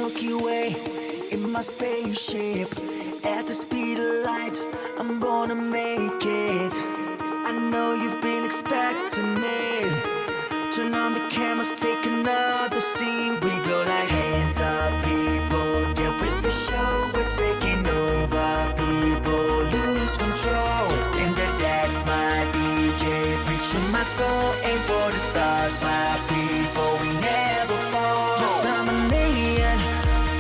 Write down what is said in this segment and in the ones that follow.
Milky Way in my spaceship. At the speed of light, I'm gonna make it. I know you've been expecting me. Turn on the cameras, take another scene. We go like hands up, people, get with the show. We're taking over, people, lose control. In the dance, my DJ, preaching my soul. Aim for the stars, my people, we never fall. Yes, I'm an alien.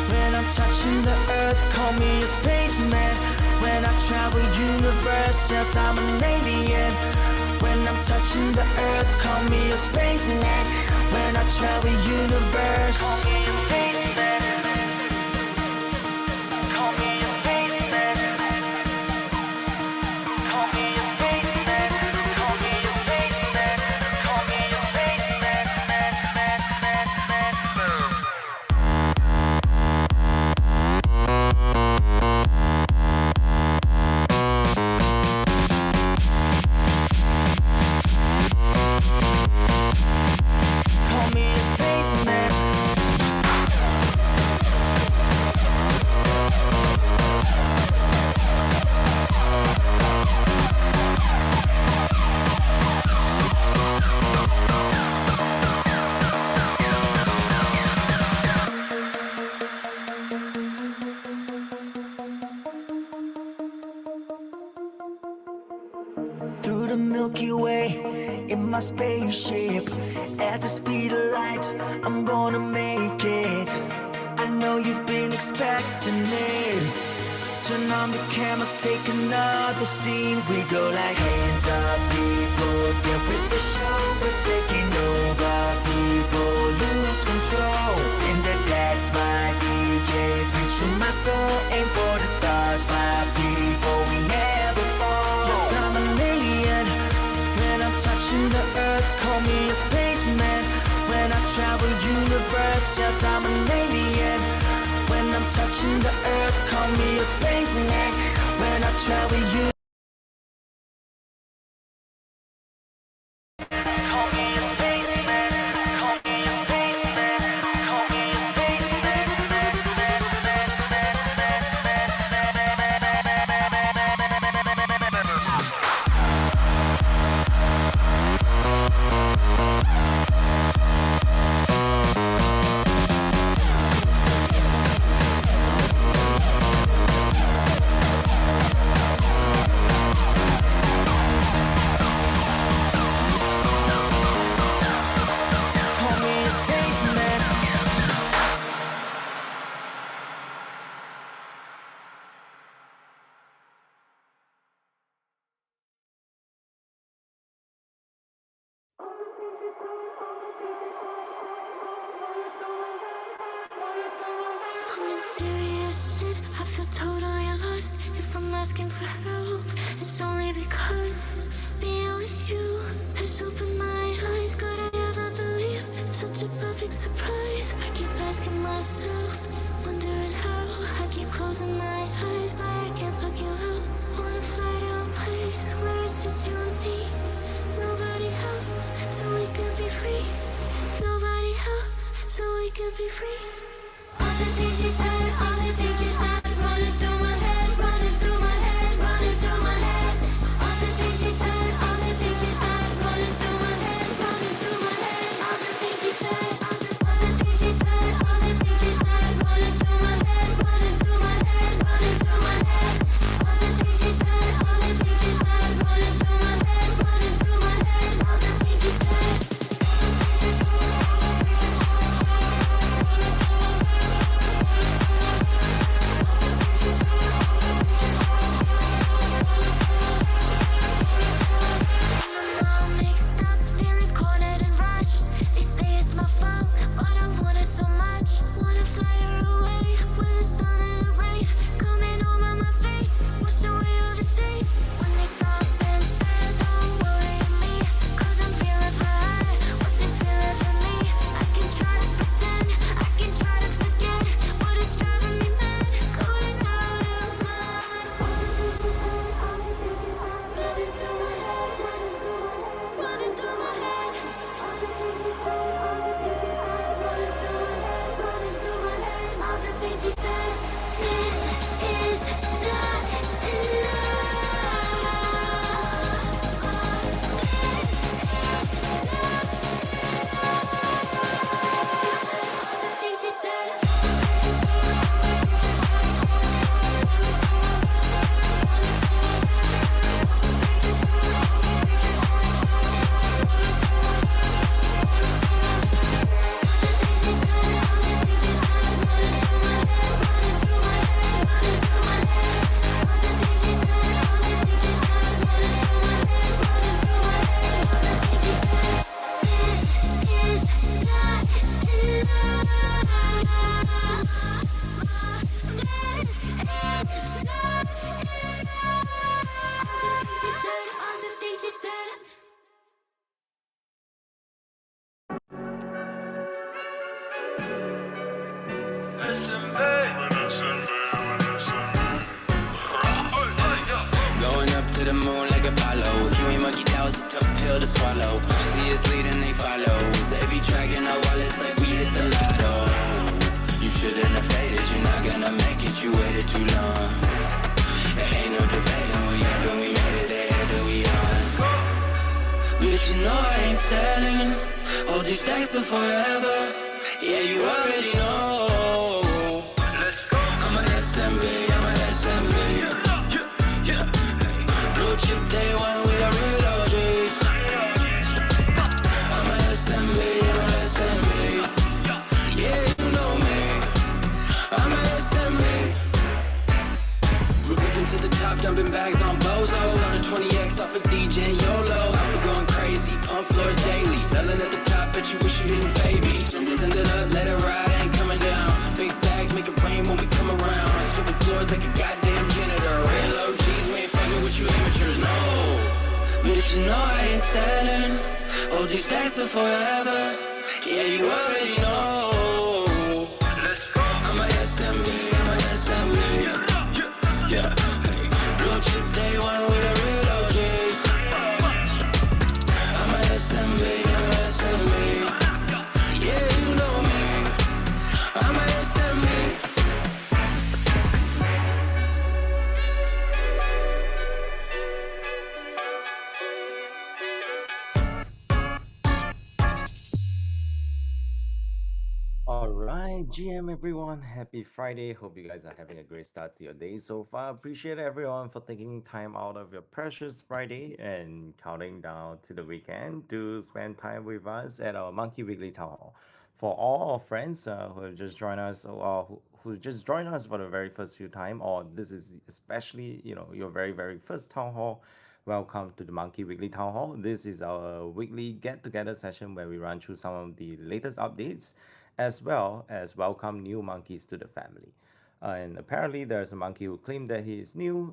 When I'm touching the earth, call me a spaceman. When I travel universe, yes, I'm an alien. When I'm touching the earth, call me a spaceman. When I travel universe, call me a spaceman. Call me a spaceman. Call me a spaceman. Call me a spaceman. Call me a spaceman. Call me a spaceman. Through the Milky Way in my spaceship. At the speed of light, I'm gonna make it. I know you've been expecting it. Turn on the cameras, take another scene. We go like hands up, people, get with the show. We're taking over, people, lose control. In the dance, my DJ, preaching my soul. Aim for the stars, my people, we never fall. Yes, I'm an alien. When I'm touching the earth, call me a spaceman. When I travel universe, yes, I'm an alien. When I'm touching the earth, call me a spaceman. When I travel universe, call me a spaceman. Call me a spaceman. Call me a spaceman. Call me a spaceman. I'm in serious shit, I feel totally lost. If I'm asking for help, it's only because being with you has opened my eyes. Could I ever believe such a perfect surprise? I keep asking myself, wondering how. I keep closing my eyes, but I can't look you out. Wanna fly to a place where it's just you and me. Nobody else, so we can be free. Nobody else, so we can be free. All the things you said, all the things you said, running through my head, running through my head, running through my head. All the things you said, all the things you said, running through my head, running through my head. All the things you said, all the things you said, all the things you said, running through my head, running through my head, running through my head. All the things you said, all the things you said, running through my head, running through my head. All the things you said. pill to swallow. See us leading, they follow. They be tracking our wallets like we hit the lotto. You shouldn't have faded, you're not gonna make it, you waited too long. There ain't no debating, we up and we made it, there that we on. Bitch, you know I ain't selling. Hold these stacks are forever. Yeah, you already know. I'm a SMB, I'm a SMB. Blue chip day one with a real OGs. I'm a SMB, I'm a SMB. Yeah, you know me. I'm a SMB. Ripping to the top, dumping bags on bozos. On a 20X off a DJ YOLO. Off of going crazy, pump floors daily. Selling at the top, but you wish you didn't fade me. Send it up, let it ride, ain't coming down. Big bags make it rain when we come around. Sweeping floors like a goddamn janitor. Real OGs, we ain't fucking with you amateurs, no. Bitch, you know I ain't selling. All these stacks are forever. Yeah, you already know. I'm a SMB, I'm a SMB. Yeah, hey. Blue chip day one with a real OGs. I'm a SMB, I'm a SMB. Yeah, you know me. I'm a SMB. All right, GM everyone, happy Friday. Hope you guys are having a great start to your day so far. Appreciate everyone for taking time out of your precious Friday and counting down to the weekend to spend time with us at our Monkey Weekly Town Hall. For all our friends who have just joined us or who just joined us for the very first few time, or this is especially your very first town hall. Welcome to the Monkey Weekly Town Hall. This is our weekly get-together session where we run through some of the latest updates, as well as welcome new monkeys to the family. And apparently, there's a monkey who claimed that he is new,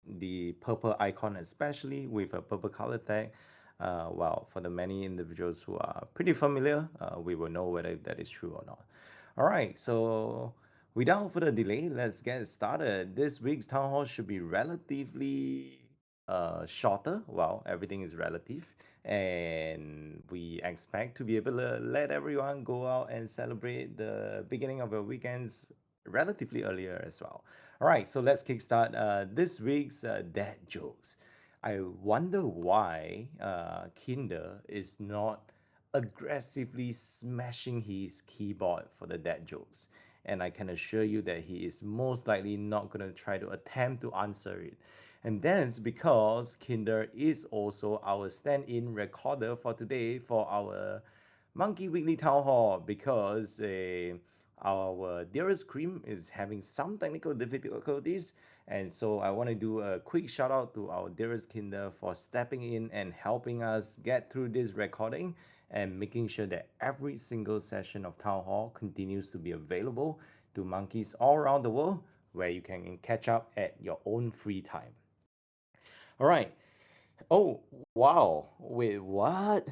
the purple icon, especially with a purple color tag. Well, for the many individuals who are pretty familiar, we will know whether that is true or not. All right, so without further delay, let's get started. This week's town hall should be relatively shorter. Well, everything is relative, and we expect to be able to let everyone go out and celebrate the beginning of your weekends relatively earlier as well. All right, so let's kickstart this week's dad jokes. I wonder why Kinder is not aggressively smashing his keyboard for the dad jokes. And I can assure you that he is most likely not going to try to attempt to answer it. And that's because Kinder is also our stand in recorder for today for our Monkey Weekly Town Hall because our dearest cream is having some technical difficulties. And so I want to do a quick shout out to our dearest Kinder for stepping in and helping us get through this recording and making sure that every single session of Town Hall continues to be available to monkeys all around the world where you can catch up at your own free time. All right. Oh, wow. Wait, what?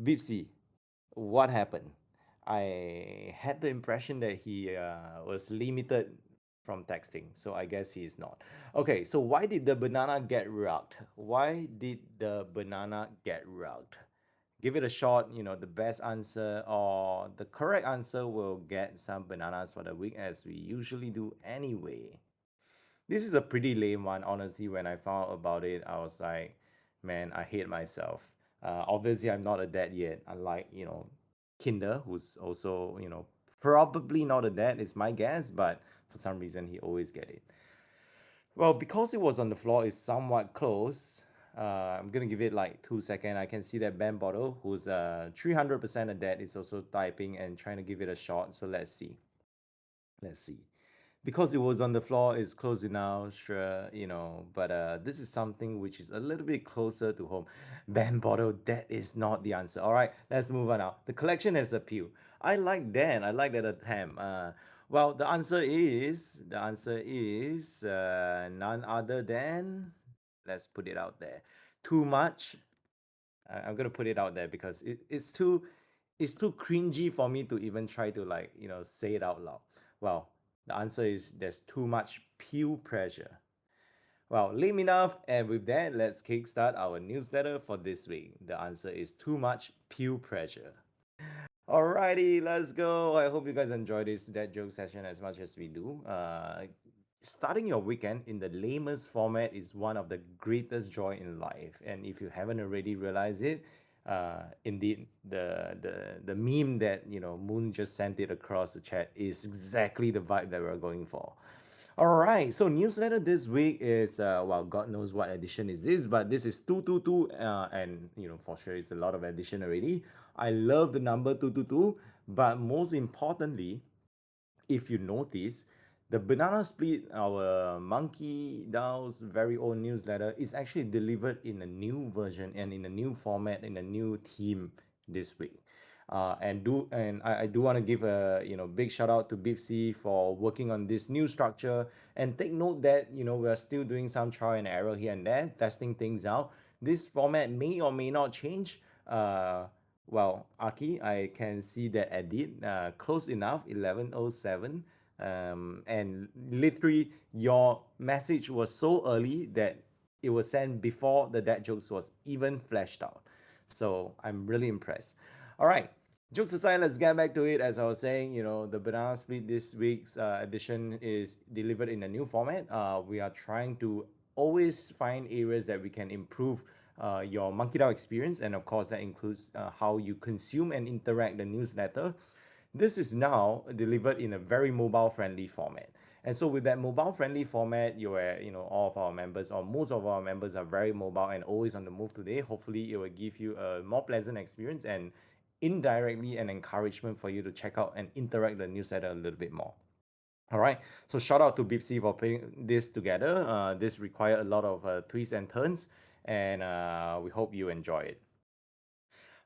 Bipsy, what happened? I had the impression that he was limited from texting, so I guess he is not. Okay, so why did the banana get rugged? Why did the banana get rugged? Give it a shot, the best answer or the correct answer will get some bananas for the week as we usually do anyway. This is a pretty lame one, honestly. When I found out about it, I was like, man, I hate myself. Obviously, I'm not a dad yet, unlike, Kinder, who's also, probably not a dad, is my guess, but for some reason, he always get it. Well, because it was on the floor, it's somewhat close. I'm gonna give it like 2 seconds. I can see that Ben Bottle, who's 300% a dad, is also typing and trying to give it a shot. So let's see. Let's see. Because it was on the floor, it's close enough, sure, but this is something which is a little bit closer to home. Band bottle, that is not the answer. All right, let's move on now. The collection has appeal. I like that attempt. Well, the answer is none other than, let's put it out there, too much. I'm gonna put it out there because it's too cringy for me to even try to like say it out loud. Well, the answer is there's too much peer pressure. Well, lame enough, and with that, let's kickstart our newsletter for this week. The answer is too much peer pressure. Alrighty, let's go. I hope you guys enjoy this dad joke session as much as we do. Starting your weekend in the lamest format is one of the greatest joy in life, and if you haven't already realized it, indeed, the meme that Moon just sent it across the chat is exactly the vibe that we're going for. All right, so newsletter this week is well, God knows what edition is this, but this is 222, and for sure it's a lot of edition already. I love the number 222, but most importantly, if you notice, the Banana Split, our Monkey DAO's very own newsletter, is actually delivered in a new version and in a new format, in a new theme this week. I do want to give a big shout out to Bipsy for working on this new structure, and take note that we are still doing some trial and error here and there, testing things out. This format may or may not change. Well, Aki, I can see that edit. Close enough, 11:07. And literally, your message was so early that it was sent before the dad jokes was even fleshed out. So I'm really impressed. All right. Jokes aside, let's get back to it. As I was saying, the Banana Split this week's edition is delivered in a new format. We are trying to always find areas that we can improve your MonkeDAO experience, and of course, that includes how you consume and interact the newsletter. This is now delivered in a very mobile-friendly format. And so with that mobile-friendly format, all of our members or most of our members are very mobile and always on the move today. Hopefully, it will give you a more pleasant experience and indirectly an encouragement for you to check out and interact the newsletter a little bit more. All right, so shout out to Bipsy for putting this together. This required a lot of twists and turns, and we hope you enjoy it.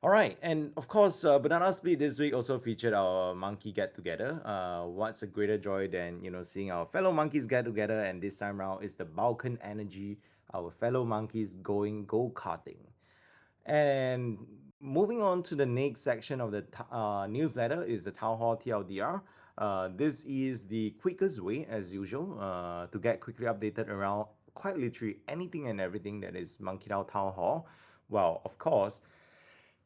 All right, and of course, Banana Split this week also featured our monkey get together. What's a greater joy than seeing our fellow monkeys get together? And this time around is the Balkan Energy, our fellow monkeys going go karting. And moving on to the next section of the newsletter is the Town Hall TLDR. This is the quickest way, as usual, to get quickly updated around quite literally anything and everything that is MonkeDAO Town Hall. Well, of course,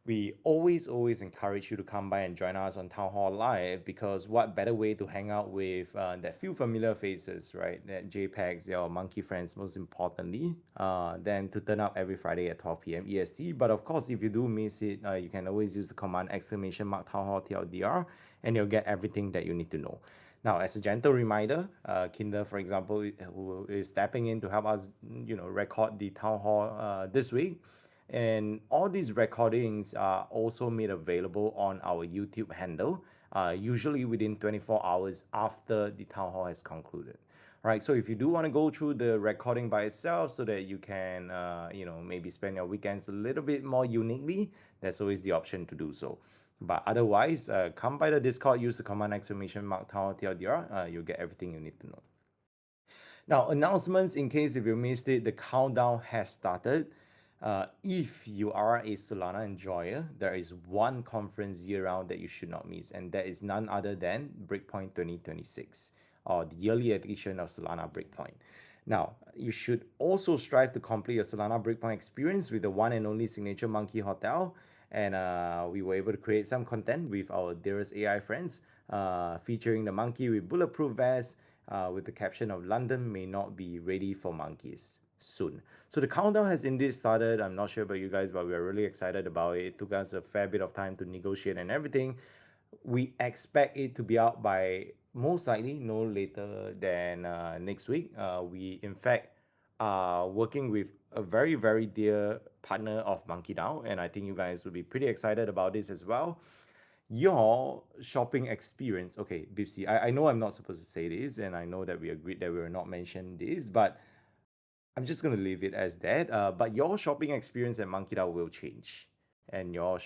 we always encourage you to come by and join us on Town Hall Live, because what better way to hang out with that few familiar faces, right? That JPEGs, your monkey friends, most importantly, than to turn up every Friday at 12 p.m. EST. But of course, if you do miss it, you can always use the command !Town Hall TLDR, and you'll get everything that you need to know. Now, as a gentle reminder, Kinder, for example, who is stepping in to help us, record the Town Hall this week, and all these recordings are also made available on our YouTube handle, usually within 24 hours after the town hall has concluded. Right, so if you do want to go through the recording by itself so that you can, maybe spend your weekends a little bit more uniquely, that's always the option to do so. But otherwise, come by the Discord, use the command !Town Hall TLDR, you'll get everything you need to know. Now, announcements in case if you missed it, the countdown has started. If you are a Solana enjoyer, there is one conference year round that you should not miss, and that is none other than Breakpoint 2026, or the yearly edition of Solana Breakpoint. Now, you should also strive to complete your Solana Breakpoint experience with the one and only signature Monkey Hotel. And we were able to create some content with our dearest AI friends, featuring the monkey with bulletproof vest, with the caption of "London may not be ready for monkeys soon." So the countdown has indeed started. I'm not sure about you guys, but we are really excited about it. It took us a fair bit of time to negotiate and everything. We expect it to be out by most likely no later than next week. We in fact are working with a very dear partner of MonkeDAO, and I think you guys will be pretty excited about this as well. Your shopping experience. Okay, Bipsy, I know I'm not supposed to say this, and I know that we agreed that we will not mention this, but I'm just gonna leave it as that. But your shopping experience at MonkeDAO will change, and your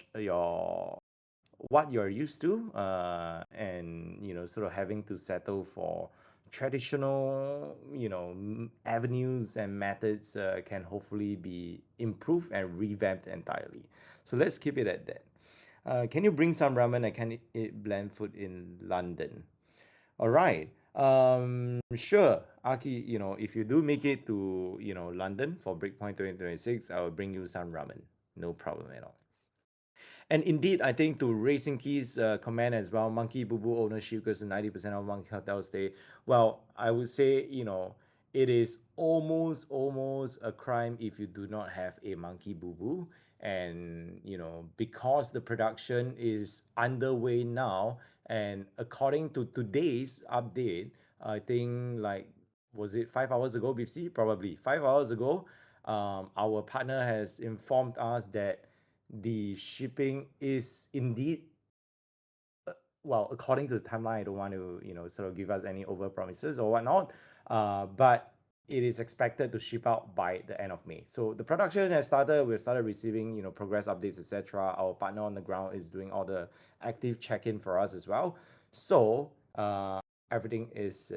what you're used to, and sort of having to settle for traditional, avenues and methods, can hopefully be improved and revamped entirely. So let's keep it at that. Can you bring some ramen? I can eat bland food in London. All right. Sure, Aki. If you do make it to London for Breakpoint 2026, I will bring you some ramen. No problem at all. And indeed, I think to Racing Key's comment as well, Monkey Boo Boo ownership goes to 90% of Monkey Hotel stay. Well, I would say, it is almost a crime if you do not have a Monkey Boo Boo. And, because the production is underway now, and according to today's update, I think like, was it 5 hours ago, Bipsy? Probably 5 hours ago. Our partner has informed us that the shipping is indeed, well, according to the timeline. I don't want to sort of give us any over promises or whatnot, but it is expected to ship out by the end of May. So the production has started. We've started receiving progress updates, etc. Our partner on the ground is doing all the active check-in for us as well. So everything is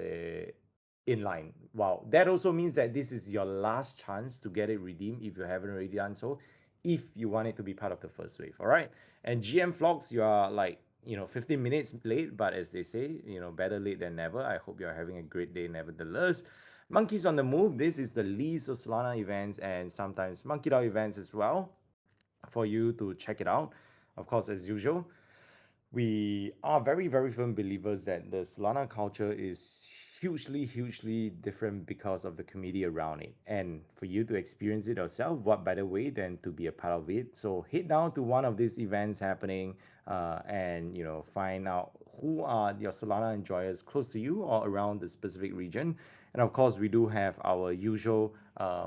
in line. Wow, that also means that this is your last chance to get it redeemed if you haven't already done so, if you want it to be part of the first wave. All right. And GM Vlogs, you are like 15 minutes late, but as they say, better late than never. I hope you're having a great day nevertheless. Monkeys on the Move, this is the least of Solana events and sometimes MonkeDAO events as well, for you to check it out. Of course, as usual, we are very, very firm believers that the Solana culture is hugely different because of the community around it. And for you to experience it yourself, what better way than to be a part of it? So head down to one of these events happening, and find out who are your Solana enjoyers close to you or around the specific region. And of course, we do have our usual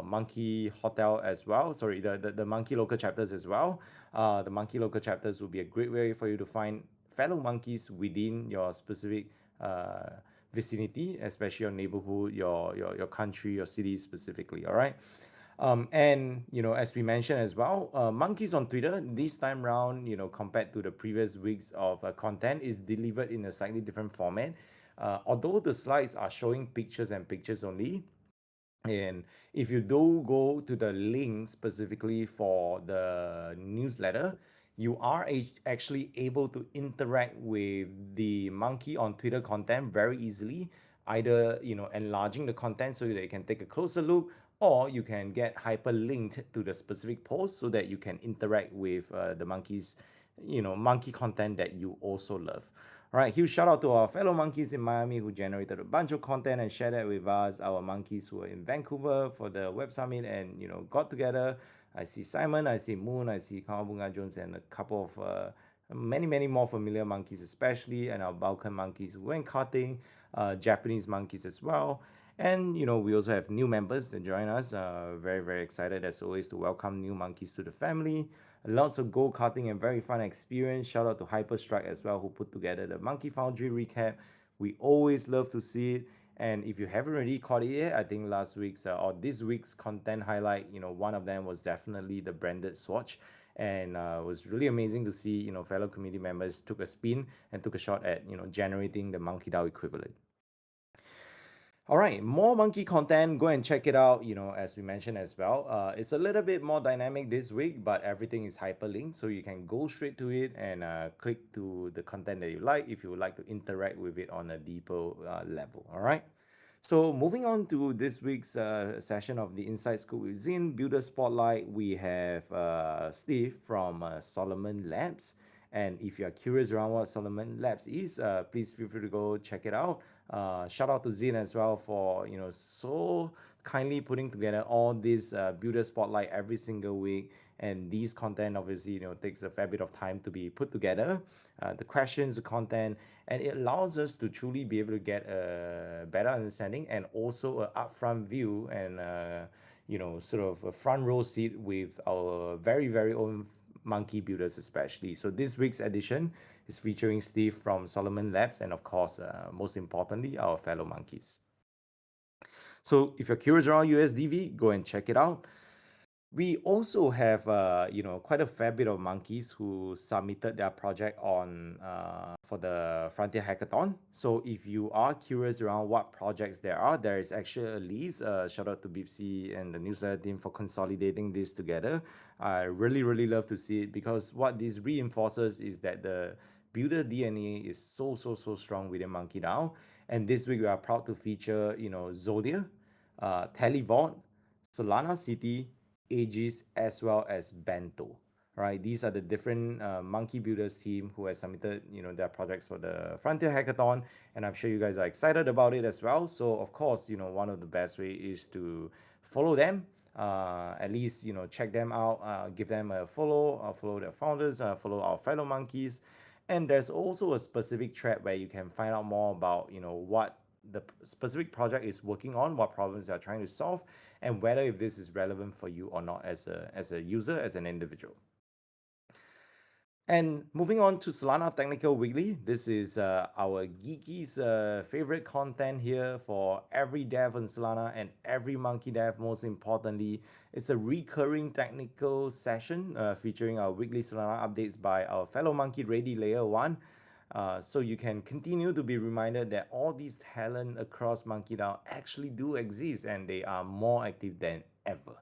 Monkey Hotel as well. Sorry, the Monkey local chapters as well. The Monkey local chapters will be a great way for you to find fellow monkeys within your specific vicinity, especially your neighborhood, your country, your city specifically. All right. And as we mentioned as well, monkeys on Twitter this time round, compared to the previous weeks of content, is delivered in a slightly different format. Although the slides are showing pictures and pictures only, and if you do go to the link specifically for the newsletter, you are actually able to interact with the monkey on Twitter content very easily. Either enlarging the content so that you can take a closer look, or you can get hyperlinked to the specific post so that you can interact with the monkeys, monkey content that you also love. All right, huge shout out to our fellow monkeys in Miami who generated a bunch of content and shared that with us. Our monkeys who are in Vancouver for the Web Summit and got together. I see Simon, I see Moon, I see Kawabunga Jones, and a couple of many more familiar monkeys, especially, and our Balkan monkeys who went karting, Japanese monkeys as well. And we also have new members that join us. Very excited as always to welcome new monkeys to the family. Lots of go karting and very fun experience. Shout out to Hyperstrike as well, who put together the Monkey Foundry recap. We always love to see it. And if you haven't already caught it yet, I think last week's or this week's content highlight, one of them was definitely the branded swatch. And it was really amazing to see, fellow community members took a spin and took a shot at, generating the MonkeDAO equivalent. All right, more monkey content. Go and check it out. As we mentioned as well, it's a little bit more dynamic this week, but everything is hyperlinked, so you can go straight to it and click to the content that you like if you would like to interact with it on a deeper level. All right. So moving on to this week's session of the Inside Scoop with Zin Builder Spotlight, we have Steve from Solomon Labs. And if you are curious around what Solomon Labs is, please feel free to go check it out. Shout out to Zin as well for so kindly putting together all this Builder Spotlight every single week. And these content obviously takes a fair bit of time to be put together. The questions, the content, and it allows us to truly be able to get a better understanding and also a upfront view and sort of a front row seat with our very own monkey builders especially. So this week's edition is featuring Steve from Solomon Labs and of course, most importantly, our fellow monkeys. So if you're curious around USDV, go and check it out. We also have, quite a fair bit of monkeys who submitted their project on for the Frontier Hackathon. So if you are curious around what projects there is actually a list. Shout out to Bipsy and the newsletter team for consolidating this together. I really love to see it because what this reinforces is that the builder DNA is so strong within MonkeDAO. And this week we are proud to feature, Zodia, Televod, Solana City, Aegis, as well as Bento. Right, these are the different Monkey Builders team who has submitted, their projects for the Frontier Hackathon, and I'm sure you guys are excited about it as well. So of course, one of the best way is to follow them. At least check them out, give them a follow, follow their founders, follow our fellow monkeys, and there's also a specific thread where you can find out more about what the specific project is working on, what problems they are trying to solve, and whether if this is relevant for you or not as a user, as an individual. And moving on to Solana Technical Weekly, this is our geekies' favorite content here for every dev on Solana and every monkey dev. Most importantly, it's a recurring technical session featuring our weekly Solana updates by our fellow monkey Ready Layer 1. So you can continue to be reminded that all these talent across MonkeDAO actually do exist and they are more active than ever.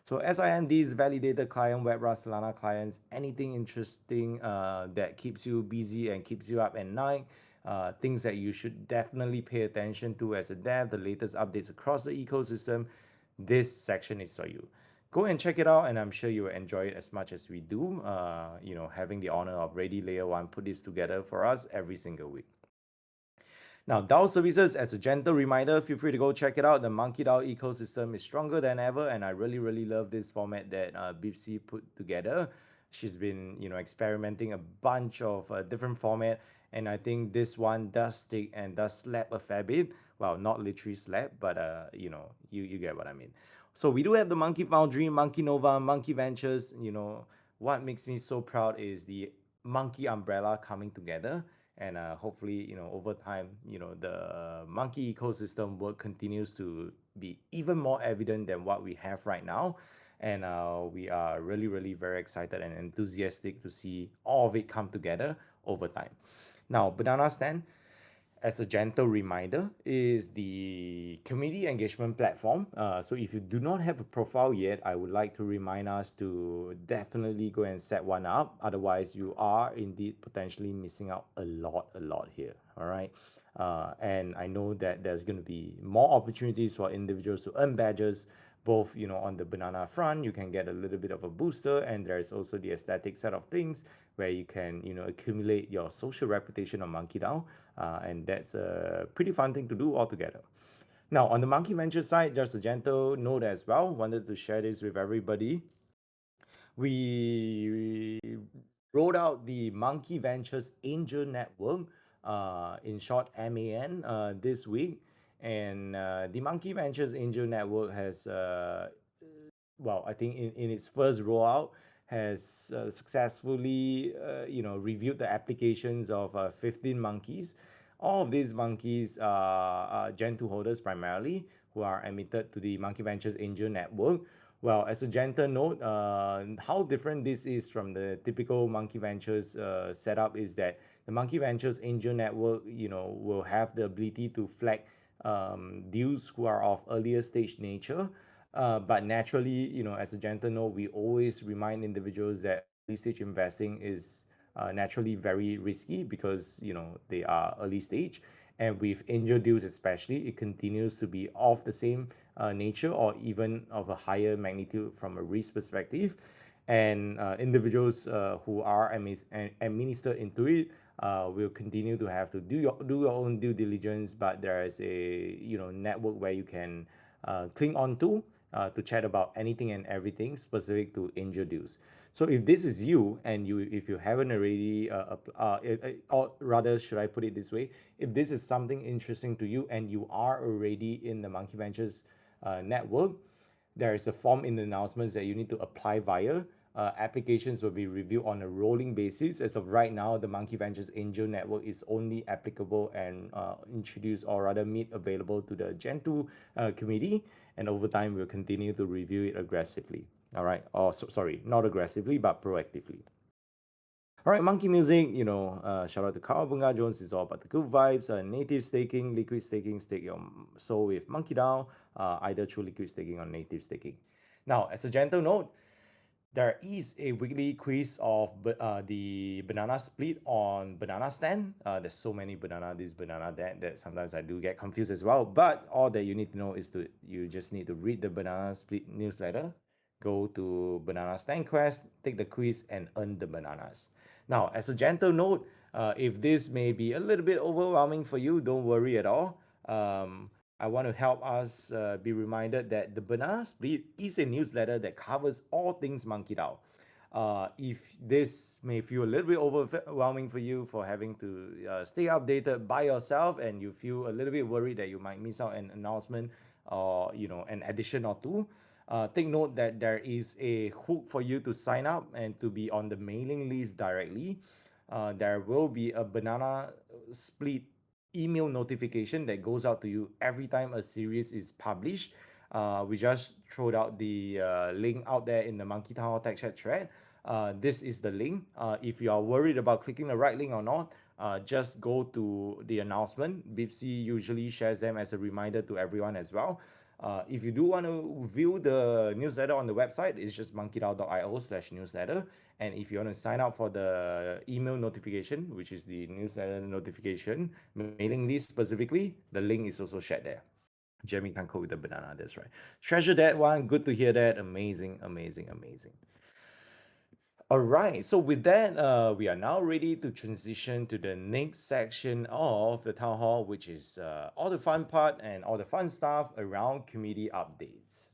So SIMDs, validated client, WebRAS, Solana clients, anything interesting that keeps you busy and keeps you up at night, things that you should definitely pay attention to as a dev, the latest updates across the ecosystem, this section is for you. Go and check it out, and I'm sure you will enjoy it as much as we do. Having the honor of Ready Layer 1 put this together for us every single week. Now, DAO services, as a gentle reminder, feel free to go check it out. The MonkeDAO ecosystem is stronger than ever, and I really love this format that Bipsy put together. She's been, experimenting a bunch of different format, and I think this one does stick and does slap a fair bit. Well, not literally slap, but you get what I mean. So we do have the Monkey Foundry, Monkey Nova, Monkey Ventures. What makes me so proud is the Monkey umbrella coming together, and hopefully over time the monkey ecosystem work continues to be even more evident than what we have right now, and we are really very excited and enthusiastic to see all of it come together over time. Now, Banana Stand, as a gentle reminder, is the community engagement platform. So if you do not have a profile yet, I would like to remind us to definitely go and set one up. Otherwise, you are indeed potentially missing out a lot here. All right. And I know that there's going to be more opportunities for individuals to earn badges, both on the banana front. You can get a little bit of a booster, and there's also the aesthetic set of things where you can accumulate your social reputation on MonkeDAO, and that's a pretty fun thing to do altogether. Now, on the Monkey Venture side, just a gentle note as well, wanted to share this with everybody. We rolled out the Monkey Ventures Angel Network, in short MAN, this week. And the Monkey Ventures Angel Network has, well, I think in its first rollout, has successfully, reviewed the applications of 15 monkeys. All of these monkeys are Gen 2 holders primarily, who are admitted to the Monkey Ventures Angel Network. Well, as a gentle note, how different this is from the typical Monkey Ventures setup is that the Monkey Ventures Angel Network, will have the ability to flag deals who are of earlier stage nature. But naturally, as a gentle note, we always remind individuals that early stage investing is naturally very risky because they are early stage, and with angel deals especially, it continues to be of the same nature or even of a higher magnitude from a risk perspective. And individuals who are administered into it will continue to have to do your own due diligence, but there is a network where you can cling on to chat about anything and everything specific to angel deals. So if this is you, and if you haven't already, or rather, should I put it this way? If this is something interesting to you and you are already in the Monkey Ventures network, there is a form in the announcements that you need to apply via. Applications will be reviewed on a rolling basis. As of right now, the Monkey Ventures Angel Network is only applicable and introduced, or rather made available to the Gen 2 committee, and over time we'll continue to review it aggressively. All right, sorry, not aggressively, but proactively. All right, Monkey Music, shout out to Carl Bunga Jones. Is all about the good vibes. Native staking, liquid staking, stake your soul with MonkeDAO, either through liquid staking or native staking. Now, as a gentle note, There is a weekly quiz of the banana split on banana stand. There's so many banana this, banana that sometimes I do get confused as well. But all that you need to know is you just need to read the banana split newsletter, go to Banana Stand Quest, take the quiz, and earn the bananas. Now, as a gentle note, if this may be a little bit overwhelming for you, don't worry at all. I want to help us be reminded that the Banana Split is a newsletter that covers all things MonkeDAO. If this may feel a little bit overwhelming for you for having to stay updated by yourself, and you feel a little bit worried that you might miss out an announcement or an addition or two, take note that there is a hook for you to sign up and to be on the mailing list directly. There will be a Banana Split email notification that goes out to you every time a series is published. We just throwed out the link out there in the Monkey Town Hall Tech Chat thread. This is the link. If you are worried about clicking the right link or not, just go to the announcement. Bipsy usually shares them as a reminder to everyone as well. If you do want to view the newsletter on the website, it's just monkeydao.io/newsletter. And if you want to sign up for the email notification, which is the newsletter notification mailing list specifically, the link is also shared there. Jeremy can code with the banana, that's right. Treasure that one. Good to hear that. Amazing, amazing, amazing. All right, so with that, we are now ready to transition to the next section of the town hall, which is all the fun part and all the fun stuff around community updates,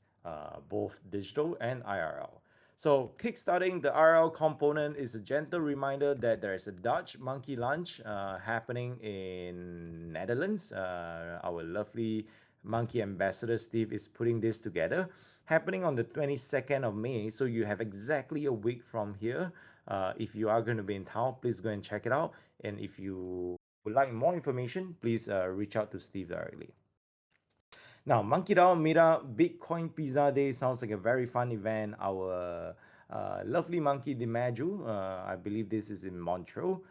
both digital and IRL. So, kickstarting the IRL component is a gentle reminder that there is a Dutch monkey lunch happening in Netherlands. Our lovely monkey ambassador Steve is putting this together, happening on the 22nd of May. So you have exactly a week from here. If you are going to be in town, please go and check it out. And if you would like more information, please reach out to Steve directly. Now, MonkeDAO Meetup Bitcoin Pizza Day sounds like a very fun event. Our lovely monkey Dimaju, I believe this is in Montreal,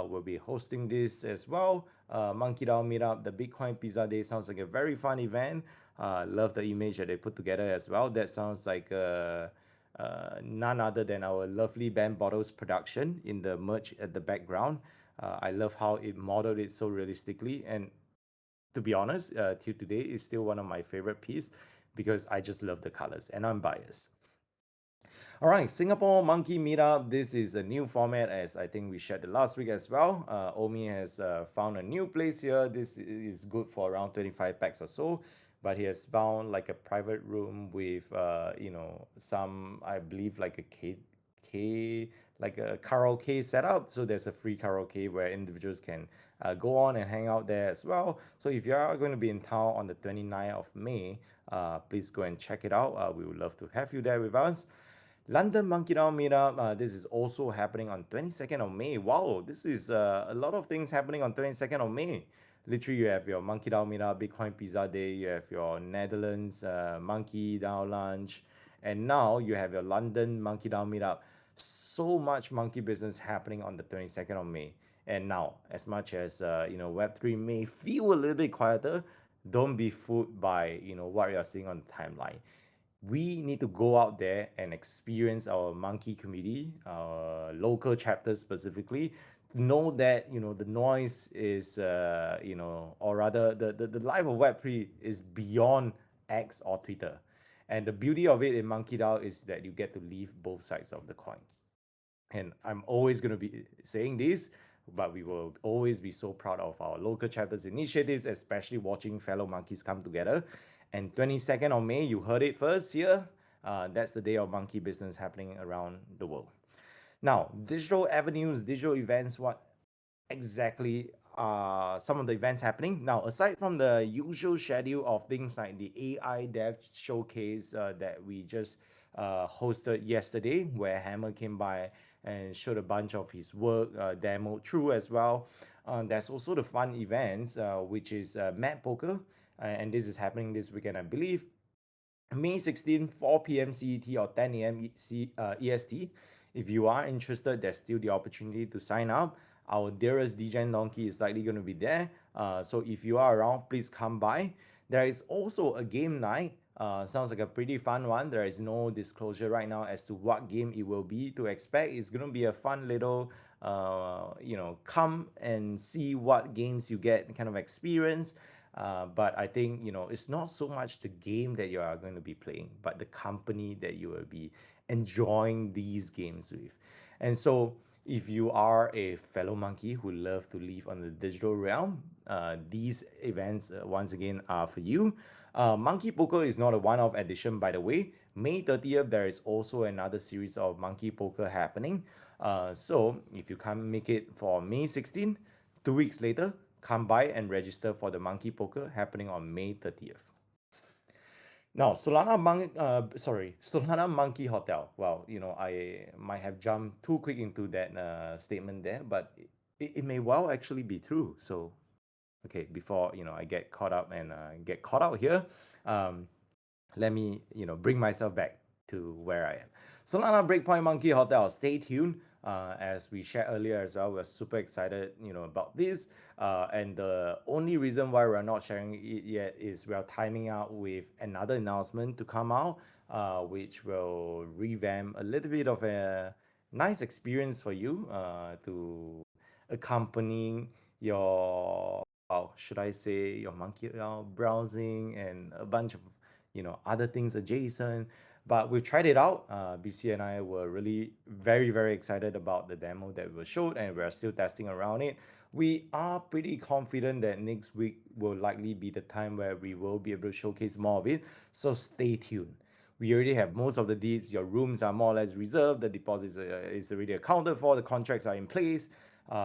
will be hosting this as well. MonkeDAO Meetup, the Bitcoin Pizza Day sounds like a very fun event. Love the image that they put together as well. That sounds like none other than our lovely Band Bottles production in the merch at the background. I love how it modeled it so realistically, and to be honest, till today is still one of my favorite pieces because I just love the colors and I'm biased. All right, Singapore Monkey Meetup. This is a new format, as I think we shared the last week as well. Omi has found a new place here. This is good for around 25 packs or so, but he has found like a private room with, some, I believe, like a like a karaoke setup. So there's a free karaoke where individuals can go on and hang out there as well. So if you are going to be in town on the 29th of May, please go and check it out. We would love to have you there with us. London MonkeDAO Meetup. This is also happening on 22nd of May. Wow, this is a lot of things happening on 22nd of May. Literally, you have your MonkeDAO Meetup, Bitcoin Pizza Day, you have your Netherlands MonkeDAO Lunch, and now you have your London MonkeDAO Meetup. So much monkey business happening on the 22nd of May. And now, as much as Web3 may feel a little bit quieter, don't be fooled by what you're seeing on the timeline. We need to go out there and experience our monkey community, our local chapters specifically. Know that the noise is or rather the life of Web3 is beyond X or Twitter. And the beauty of it in MonkeDAO is that you get to leave both sides of the coin. And I'm always going to be saying this, but we will always be so proud of our local chapters initiatives, especially watching fellow monkeys come together. And 22nd of May, you heard it first here. That's the day of monkey business happening around the world. Now, digital avenues, digital events, what exactly some of the events happening. Now, aside from the usual schedule of things like the AI Dev Showcase that we just hosted yesterday, where Hammer came by and showed a bunch of his work, demoed through as well. There's also the fun events, which is Mad Poker, and this is happening this weekend, I believe. May 16, 4 p.m. CET or 10 a.m. EST. If you are interested, there's still the opportunity to sign up. Our dearest DJ Donkey is likely going to be there. So if you are around, please come by. There is also a game night Sounds like a pretty fun one. There is no disclosure right now as to what game it will be to expect. It's gonna be a fun little, come and see what games you get kind of experience. But I think it's not so much the game that you are going to be playing, but the company that you will be enjoying these games with. And so, if you are a fellow monkey who love to live on the digital realm, these events once again are for you. Monkey Poker is not a one-off edition, by the way. May 30th, there is also another series of Monkey Poker happening. So if you can't make it for May 16th, 2 weeks later, come by and register for the Monkey Poker happening on May 30th. Now, Solana Monkey Hotel. Well, I might have jumped too quick into that statement there, but it may well actually be true. So, okay, before I get caught up and get caught out here, um, let me bring myself back to where I am. Solana Breakpoint Monkey Hotel. Stay tuned. As we shared earlier as well, we're super excited, about this. And the only reason why we're not sharing it yet is we're timing out with another announcement to come out, which will revamp a little bit of a nice experience for you to accompanying your, well, should I say, your monkey browsing and a bunch of other things adjacent. But we've tried it out. BC and I were really very, very excited about the demo that was showed, and we're still testing around it. We are pretty confident that next week will likely be the time where we will be able to showcase more of it. So stay tuned. We already have most of the deeds. Your rooms are more or less reserved. The deposits is already accounted for. The contracts are in place.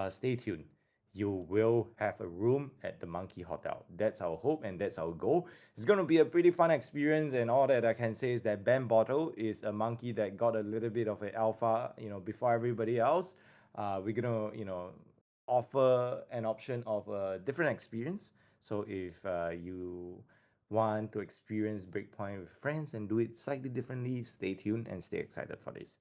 Stay tuned. You will have a room at the Monkey Hotel. That's our hope and that's our goal. It's going to be a pretty fun experience, and all that I can say is that Ben Bottle is a monkey that got a little bit of an alpha, before everybody else. We're going to, offer an option of a different experience. So if you want to experience Breakpoint with friends and do it slightly differently, stay tuned and stay excited for this.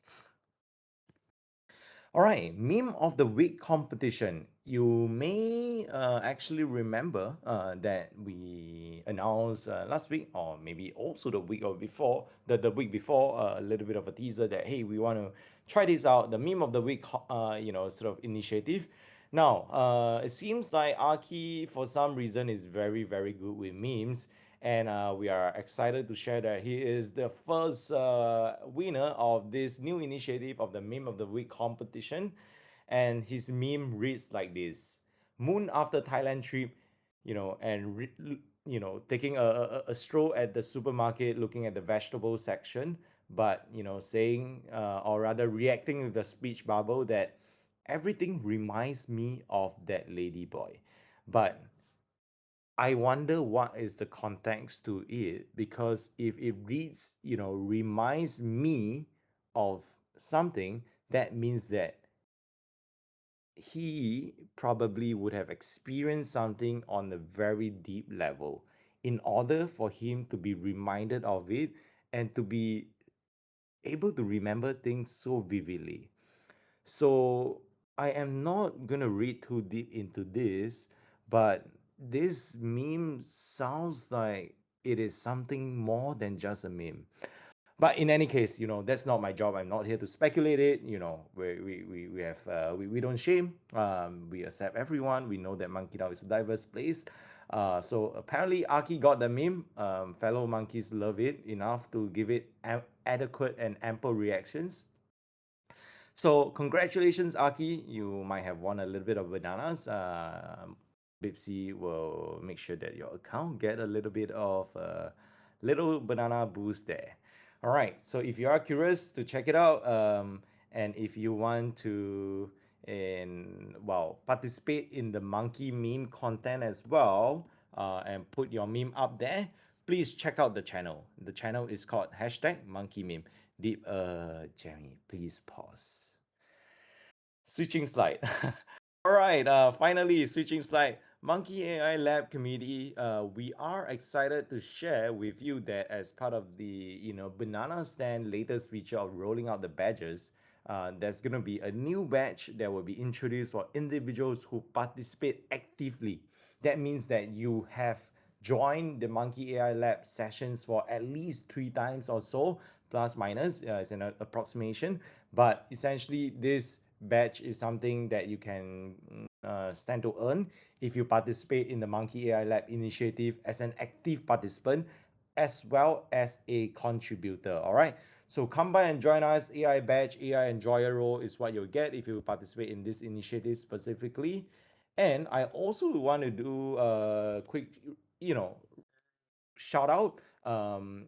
All right, meme of the week competition. You may actually remember that we announced last week, or maybe also the week or before, the week before, a little bit of a teaser that hey, we want to try this out, the meme of the week, sort of initiative. Now, it seems like Aki, for some reason, is very, very good with memes. And we are excited to share that he is the first winner of this new initiative of the Meme of the Week competition. And his meme reads like this: Moon after Thailand trip, taking a stroll at the supermarket, looking at the vegetable section, but, saying, or rather reacting with the speech bubble that everything reminds me of that lady boy. But I wonder what is the context to it, because if it reads, reminds me of something, that means that he probably would have experienced something on a very deep level in order for him to be reminded of it and to be able to remember things so vividly. So I am not gonna read too deep into this, but this meme sounds like it is something more than just a meme. But in any case, that's not my job. I'm not here to speculate it. We don't shame. We accept everyone. We know that MonkeDAO is a diverse place. So apparently, Aki got the meme. Fellow monkeys love it enough to give it adequate and ample reactions. So congratulations, Aki. You might have won a little bit of bananas. Bipsy will make sure that your account get a little bit of a little banana boost there. All right. So if you are curious to check it out, and if you want to participate in the monkey meme content as well, and put your meme up there, please check out the channel. The channel is called #monkey meme. Deep, Jeremy, please pause. Switching slide. All right, finally, switching slide. Monkey AI Lab community, we are excited to share with you that as part of the Banana Stand latest feature of rolling out the badges, there's gonna be a new badge that will be introduced for individuals who participate actively. That means that you have join the Monkey AI Lab sessions for at least 3 times or so, plus minus. It's an approximation, but essentially this badge is something that you can stand to earn if you participate in the Monkey AI Lab initiative as an active participant as well as a contributor. All right. So come by and join us. AI badge, AI enjoyer role is what you'll get if you participate in this initiative specifically. And I also want to do a quick, you know, shout out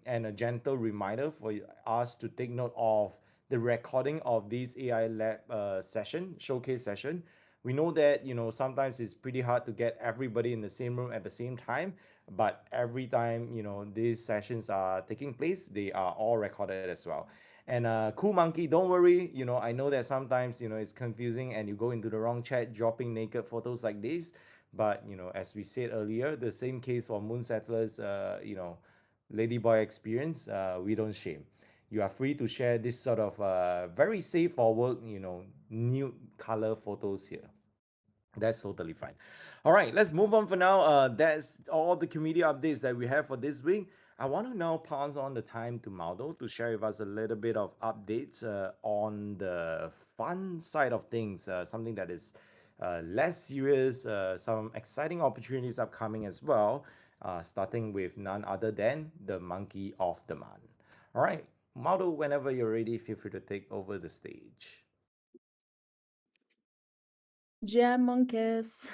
and a gentle reminder for us to take note of the recording of this AI lab session, showcase session. We know that, sometimes it's pretty hard to get everybody in the same room at the same time, but every time, these sessions are taking place, they are all recorded as well. And Cool Monkey, don't worry. I know that sometimes, it's confusing and you go into the wrong chat, dropping naked photos like this. But as we said earlier, the same case for Moon Settlers, Ladyboy experience, we don't shame. You are free to share this sort of very safe for work, nude color photos here. That's totally fine. All right, let's move on for now. That's all the community updates that we have for this week. I want to now pass on the time to Maldo to share with us a little bit of updates on the fun side of things, something that is less serious, some exciting opportunities upcoming as well, starting with none other than the Monkey of the Month. All right, Maldo, whenever you're ready, feel free to take over the stage. Jam monkeys,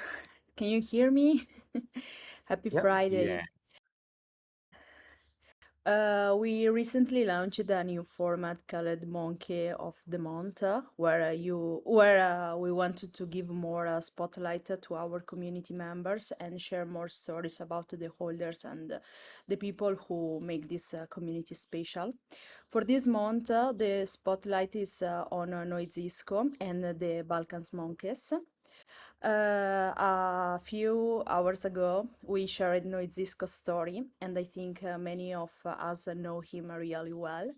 can you hear me? Happy Yep. Yeah. Friday. We recently launched a new format called Monkey of the Month, where we wanted to give more spotlight to our community members and share more stories about the holders and the people who make this community special. For this month, the spotlight is on Noizisco and the Balkans monkeys. A few hours ago, we shared Noizisco's story, and I think many of us know him really well.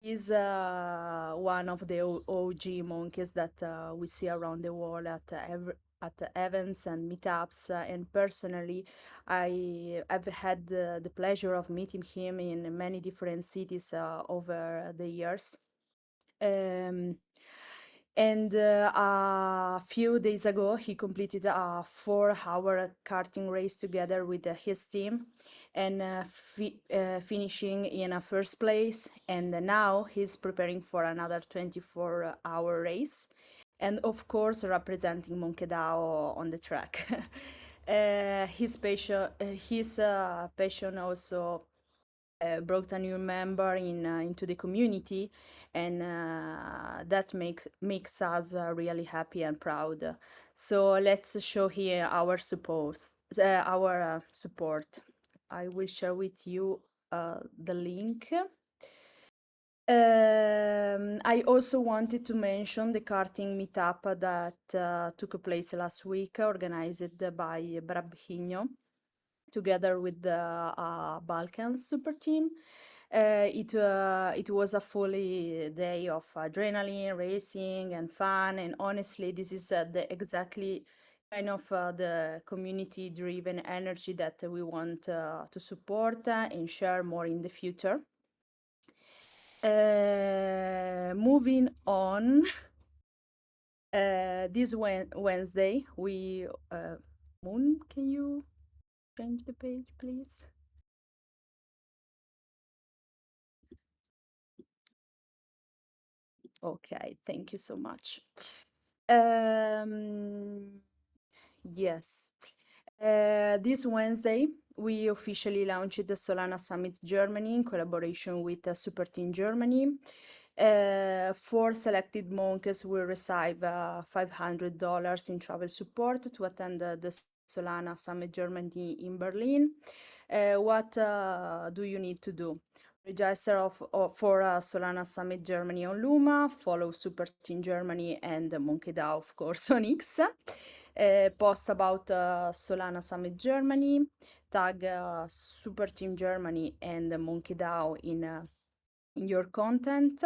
He's one of the OG monkeys that we see around the world at events and meetups. And personally, I've had the pleasure of meeting him in many different cities over the years. Um, and a few days ago, he completed a 4-hour karting race together with his team and finishing in a first place. And now he's preparing for another 24-hour race. And of course, representing MonkeDAO on the track. His passion also brought a new member into the community, and that makes us really happy and proud. So let's show here our support. I will share with you the link. I also wanted to mention the karting meetup that took place last week, organized by Brabhigno together with the Balkan super team. It was a fully day of adrenaline, racing, and fun. And honestly, this is the exactly kind of the community-driven energy that we want to support and share more in the future. Moving on, this Wednesday, Moon, can you change the page, please? Okay, thank you so much. Um, yes. This Wednesday, we officially launched the Solana Summit Germany in collaboration with Super Team Germany. 4 selected monkeys will receive $500 in travel support to attend the Solana Summit Germany in Berlin. What do you need to do? Register for Solana Summit Germany on Luma, follow Super Team Germany and MonkeDAO, of course, on X. Post about Solana Summit Germany, tag Super Team Germany and MonkeDAO in your content,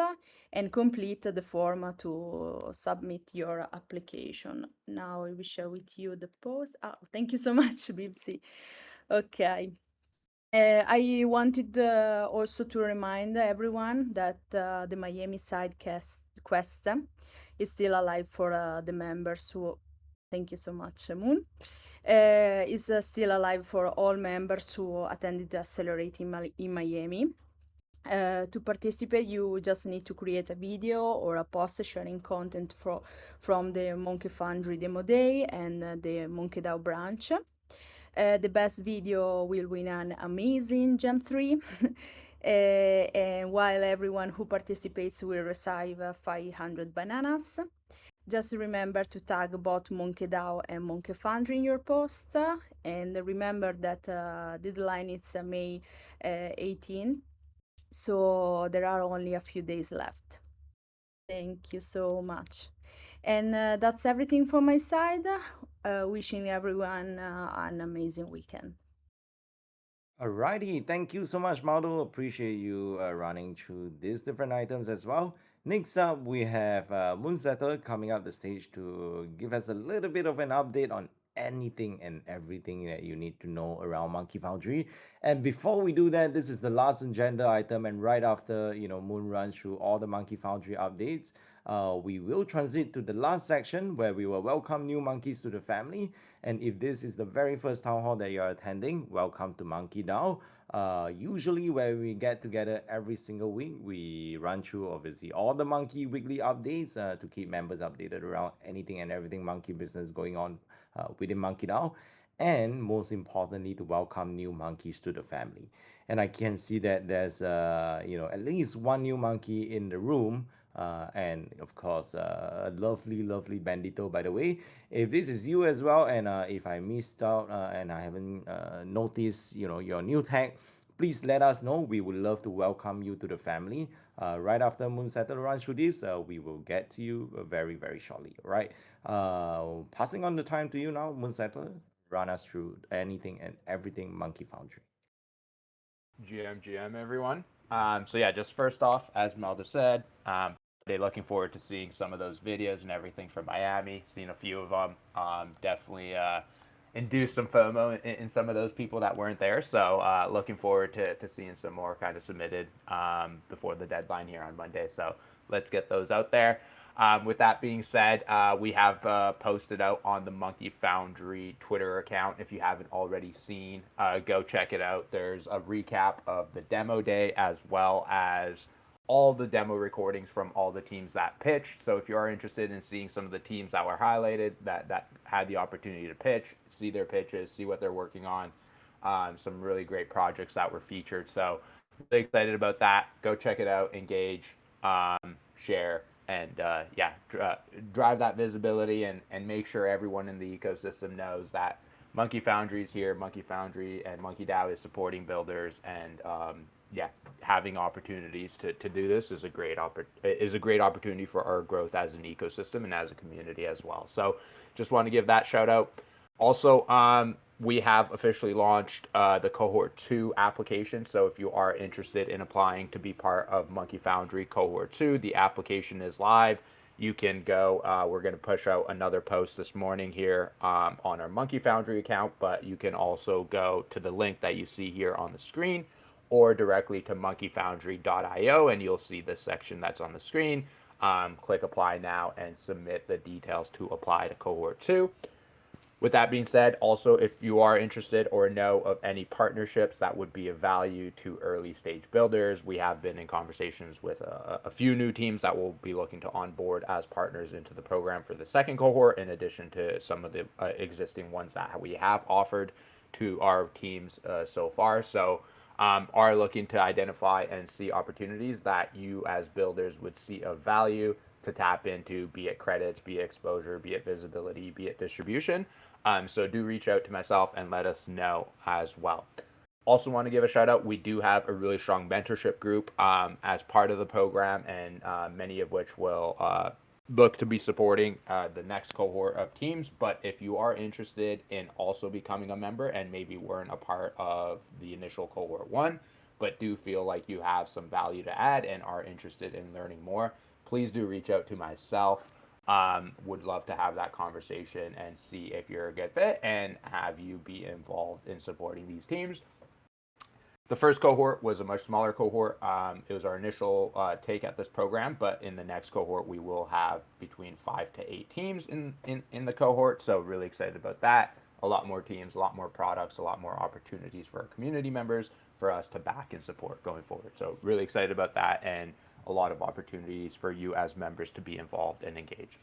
and complete the form to submit your application. Now I will share with you the post. Oh, thank you so much, Bibsy. Okay. I wanted also to remind everyone that the Miami side quest is still alive for the members who. Thank you so much, Moon. Is still alive for all members who attended the Accelerate in Miami. To participate, you just need to create a video or a post sharing content from the Monkey Foundry Demo Day and the MonkeDAO branch. The best video will win an amazing Gen 3. And while everyone who participates will receive 500 bananas. Just remember to tag both MonkeDAO and Monkey Foundry in your post. And remember that deadline is May 18. So there are only a few days left. Thank you so much. And that's everything from my side. Wishing everyone an amazing weekend. Alrighty, thank you so much, Maldo. Appreciate you running through these different items as well. Next up, we have Moonsetter coming up the stage to give us a little bit of an update on anything and everything that you need to know around Monkey Foundry. And before we do that, this is the last agenda item, and right after Moon runs through all the Monkey Foundry updates, we will transit to the last section where we will welcome new monkeys to the family. And if this is the very first town hall that you're attending, welcome to MonkeDAO. Usually, where we get together every single week, we run through obviously all the monkey weekly updates to keep members updated around anything and everything monkey business going on within MonkeDAO, and most importantly, to welcome new monkeys to the family. And I can see that there's at least one new monkey in the room. And of course, a lovely bandito, by the way. If this is you as well, and if I missed out and I haven't noticed, your new tag, please let us know. We would love to welcome you to the family. Right after Moonsetter runs through this, we will get to you very shortly. All right. Passing on the time to you now, Moonsetter. Run us through anything and everything Monkey Foundry. GM, everyone. So yeah, just first off, as Melda said, they're looking forward to seeing some of those videos and everything from Miami. Seen a few of them. Definitely induced some FOMO in some of those people that weren't there. So looking forward to seeing some more kind of submitted before the deadline here on Monday. So let's get those out there. With that being said, we have posted out on the Monkey Foundry Twitter account. If you haven't already seen, go check it out. There's a recap of the demo day as well as all the demo recordings from all the teams that pitched. So if you are interested in seeing some of the teams that were highlighted that had the opportunity to pitch, see their pitches, see what they're working on, some really great projects that were featured. So really excited about that. Go check it out, engage, share, and drive that visibility and make sure everyone in the ecosystem knows that Monkey Foundry is here. Monkey Foundry and MonkeDAO is supporting builders, and having opportunities to do this is a great opportunity for our growth as an ecosystem and as a community as well. So just want to give that shout out. Also, we have officially launched the Cohort 2 application. So if you are interested in applying to be part of Monkey Foundry Cohort 2, the application is live. You can go, we're going to push out another post this morning here on our Monkey Foundry account, but you can also go to the link that you see here on the screen or directly to monkeyfoundry.io, and you'll see this section that's on the screen. Click apply now and submit the details to apply to Cohort 2. With that being said, also, if you are interested or know of any partnerships that would be of value to early stage builders, we have been in conversations with a few new teams that will be looking to onboard as partners into the program for the second cohort, in addition to some of the existing ones that we have offered to our teams so far. So are looking to identify and see opportunities that you as builders would see of value to tap into, be it credits, be it exposure, be it visibility, be it distribution. So do reach out to myself and let us know as well. Also want to give a shout out. We do have a really strong mentorship group as part of the program, and many of which will look to be supporting the next cohort of teams. But if you are interested in also becoming a member and maybe weren't a part of the initial cohort 1, but do feel like you have some value to add and are interested in learning more, please do reach out to myself. Would love to have that conversation and see if you're a good fit and have you be involved in supporting these teams. The first cohort was a much smaller cohort. It was our initial take at this program, but in the next cohort, we will have between 5 to 8 teams in the cohort. So really excited about that. A lot more teams, a lot more products, a lot more opportunities for our community members for us to back and support going forward. So really excited about that, and a lot of opportunities for you as members to be involved and engaged.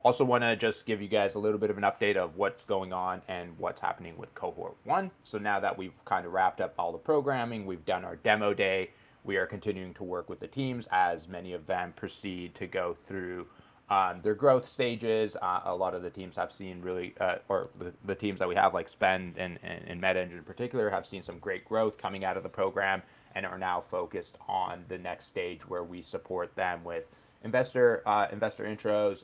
Also want to just give you guys a little bit of an update of what's going on and what's happening with cohort 1. So now that we've kind of wrapped up all the programming, we've done our demo day, we are continuing to work with the teams as many of them proceed to go through their growth stages. A lot of the teams have seen really, or the teams that we have like Spend and Meta Engine in particular have seen some great growth coming out of the program and are now focused on the next stage where we support them with investor intros,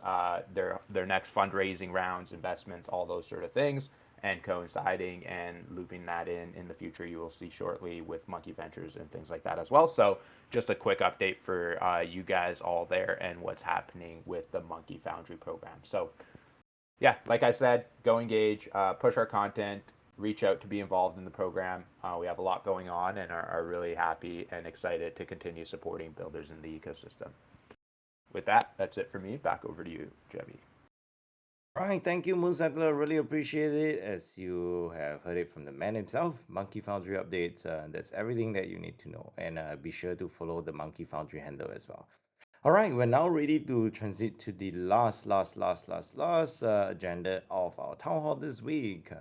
their next fundraising rounds, investments, all those sort of things, and coinciding and looping that in the future. You will see shortly with Monkey Ventures and things like that as well. So just a quick update for you guys all there and what's happening with the Monkey Foundry program. So yeah, like I said, go engage, push our content, reach out to be involved in the program. We have a lot going on and are really happy and excited to continue supporting builders in the ecosystem. With that, that's it for me. Back over to you, Jemmy. All right, thank you, Moonsettler. Really appreciate it. As you have heard it from the man himself, Monkey Foundry updates. That's everything that you need to know. And be sure to follow the Monkey Foundry handle as well. All right, we're now ready to transit to the last agenda of our town hall this week.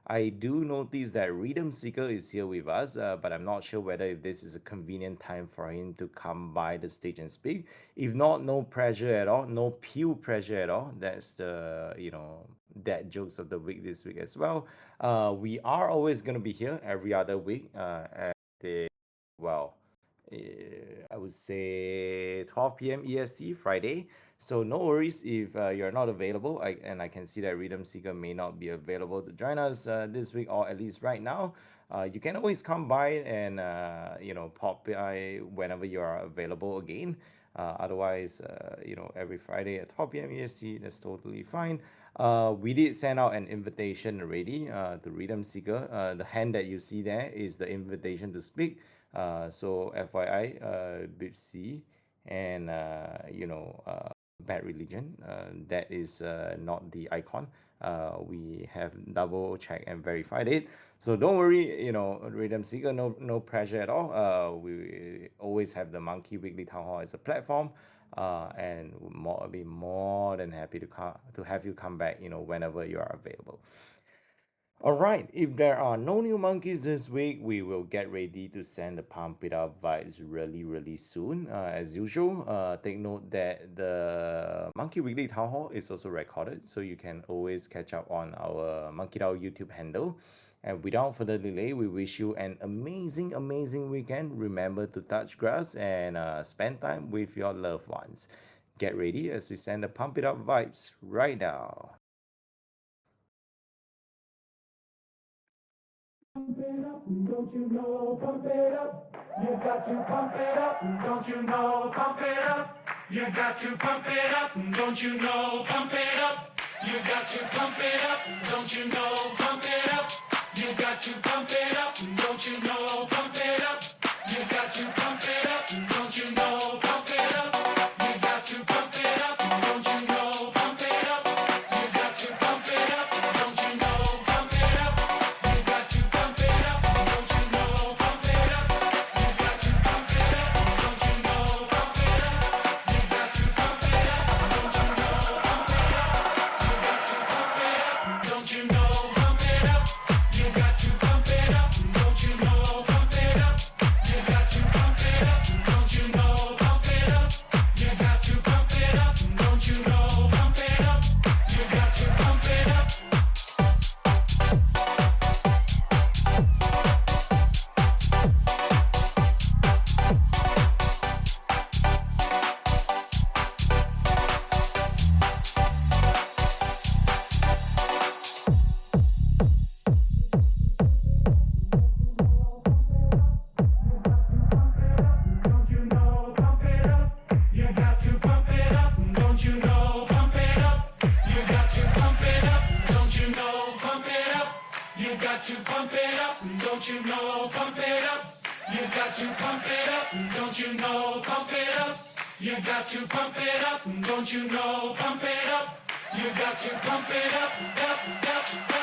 I do notice that Rhythm Seeker is here with us, but I'm not sure whether if this is a convenient time for him to come by the stage and speak. If not, no pressure at all, no peer pressure at all. That's the, dad jokes of the week this week as well. We are always going to be here every other week at the, I would say 12 p.m. EST Friday. So no worries if you're not available. I can see that Rhythm Seeker may not be available to join us this week, or at least right now. You can always come by and pop by whenever you are available again. Otherwise, every Friday at 12 p.m. EST, that's totally fine. We did send out an invitation already to Rhythm Seeker. The hand that you see there is the invitation to speak. So FYI, Bipsy and Bad Religion, that is not the icon. We have double checked and verified it. So don't worry, Rhythm Seeker, no pressure at all. We always have the Monkey Weekly Town Hall as a platform. And I'll be more than happy to have you come back, whenever you are available. All right, if there are no new monkeys this week, we will get ready to send the Pump It Up vibes really soon. As usual, take note that the Monkey Weekly Town Hall is also recorded, so you can always catch up on our MonkeDAO YouTube handle. And without further delay, we wish you an amazing weekend. Remember to touch grass and spend time with your loved ones. Get ready as we send the Pump It Up vibes right now. Pump it up, don't you know? Pump it up. You got to pump it up, don't you know? Pump it up. You got to pump it up, don't you know? Pump it up. You got to pump it up, don't you know? Pump it up. You got to pump it up, don't you know? Pump it up. You got to pump it up, don't you know? Pump it up. You got to pump it up, don't you know? Pump it up. You got to pump it up, don't you know? Pump it up. You got to pump it up, don't you know? Pump it up. You got to pump it up, don't you know? Pump it up. You got to pump it up, don't you know? Pump it up. You got to pump it up, don't you know? Pump it up. You got to pump it up, don't you know? Pump it got to pump it up, don't you know? Pump it up. You got to pump it up, don't you know? Pump it up. You got to pump it up, don't you know? Pump it up. You got to pump it up, up, up.